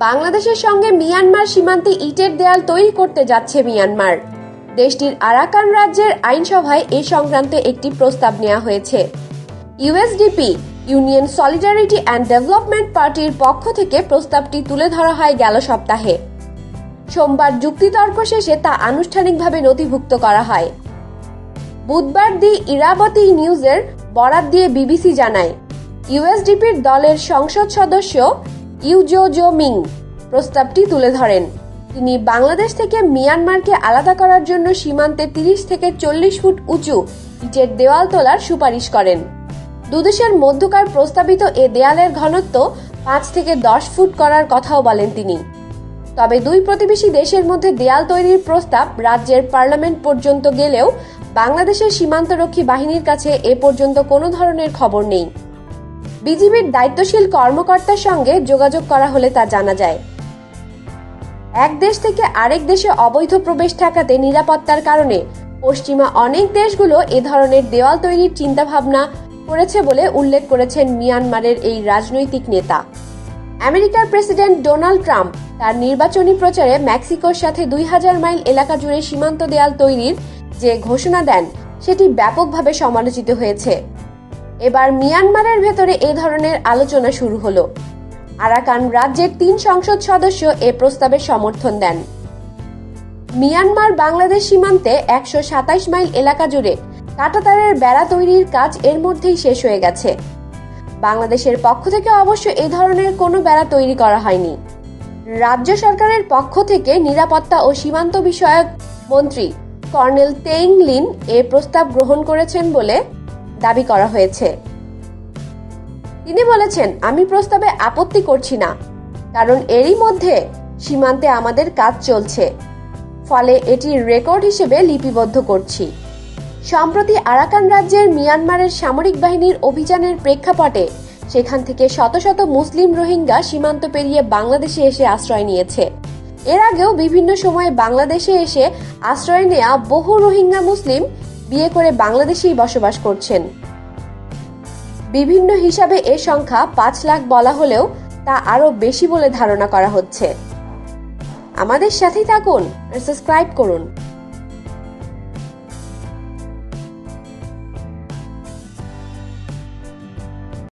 বাংলাদেশের সঙ্গে মিয়ানমার সীমান্তে ইটের দেয়াল তৈরি করতে যাচ্ছে মিয়ানমার। দেশটির আরাকান রাজ্যের আইনসভায় এ সংক্রান্তে একটি প্রস্তাব নেওয়া হয়েছে। USDP union solidarity and development পার্টির পক্ষ থেকে প্রস্তাবটি তুলে ধরা হয় গেল সপ্তাহে। সোমবার যুক্তিতর্ক শেষে তা আনুষ্ঠানিকভাবে নথিভুক্ত করা হয়। বুধবার দি ইরাবতী নিউজের বরাত দিয়ে বিবিসি জানায়, ইউএসডিপির দলের সংসদ সদস্য ইউজো মিং প্রস্তাবটি তুলে ধরেন। তিনি বাংলাদেশ থেকে মিয়ানমারকে আলাদা করার জন্য সীমান্তে 30 থেকে 40 ফুট উঁচু ইটের দেওয়াল তোলার সুপারিশ করেন। দুদেশের মধ্যকার প্রস্তাবিত এ দেয়ালের ঘনত্ব 5 থেকে 10 ফুট করার কথাও বলেন তিনি। তবে দুই প্রতিবেশী দেশের মধ্যে দেয়াল তৈরির প্রস্তাব রাজ্যের পার্লামেন্ট পর্যন্ত গেলেও বাংলাদেশের সীমান্তরক্ষী বাহিনীর কাছে এ পর্যন্ত কোনো ধরনের খবর নেই। বিজিবির দায়িত্বশীল কর্মকর্তার সঙ্গে যোগাযোগ করা হলে তা জানা যায়। এক দেশ থেকে আরেক দেশে অবৈধ প্রবেশ ঠেকাতে নিরাপত্তার কারণে পশ্চিমা অনেক দেশগুলো এ ধরনের দেওয়াল তৈরির চিন্তাভাবনা করেছে বলে উল্লেখ করেছেন মিয়ানমারের এই রাজনৈতিক নেতা। আমেরিকার প্রেসিডেন্ট ডোনাল্ড ট্রাম্প তার নির্বাচনী প্রচারে মেক্সিকোর সাথে 2000 মাইল এলাকা জুড়ে সীমান্ত দেয়াল তৈরির যে ঘোষণা দেন সেটি ব্যাপকভাবে সমালোচিত হয়েছে। এবার মিয়ানমারের ভেতরে এ ধরনের আলোচনা শুরু হলো। আরাকান রাজ্যের 3 সংসদ সদস্য এ প্রস্তাবে সমর্থন দেন। মিয়ানমার বাংলাদেশ সীমান্তে 127 মাইল এলাকা জুড়ে কাঁটাতারের বেড়া তৈরির কাজ এর মধ্যেই শেষ হয়ে গেছে। বাংলাদেশের পক্ষ থেকে অবশ্য এ ধরনের কোনো বেড়া তৈরি করা হয়নি। রাজ্য সরকারের পক্ষ থেকে নিরাপত্তা ও সীমান্ত বিষয়ক মন্ত্রী কর্নেল তেইং লিন এ প্রস্তাব গ্রহণ করেছেন বলে দাবি করা হয়েছে। তিনি বলেছেন, আমি প্রস্তাবে আপত্তি করছি না, কারণ এরই মধ্যে সীমান্তে আমাদের কাজ চলছে, ফলে এটি রেকর্ড হিসেবে লিপিবদ্ধ করছি। সম্প্রতি আরাকান রাজ্যের মিয়ানমারের সামরিক বাহিনীর অভিযানের প্রেক্ষাপটে সেখান থেকে শত শত মুসলিম রোহিঙ্গা সীমান্ত পেরিয়ে বাংলাদেশে এসে আশ্রয় নিয়েছে। এর আগেও বিভিন্ন সময়ে বাংলাদেশে এসে আশ্রয় নেওয়া বহু রোহিঙ্গা মুসলিম বিয়ে করে বাংলাদেশেই বসবাস করছেন। বিভিন্ন হিসাবে এ সংখ্যা 5 লাখ বলা হলেও তা আরো বেশি বলে ধারণা করা হচ্ছে। আমাদের সাথেই থাকুন আর সাবস্ক্রাইব করুন।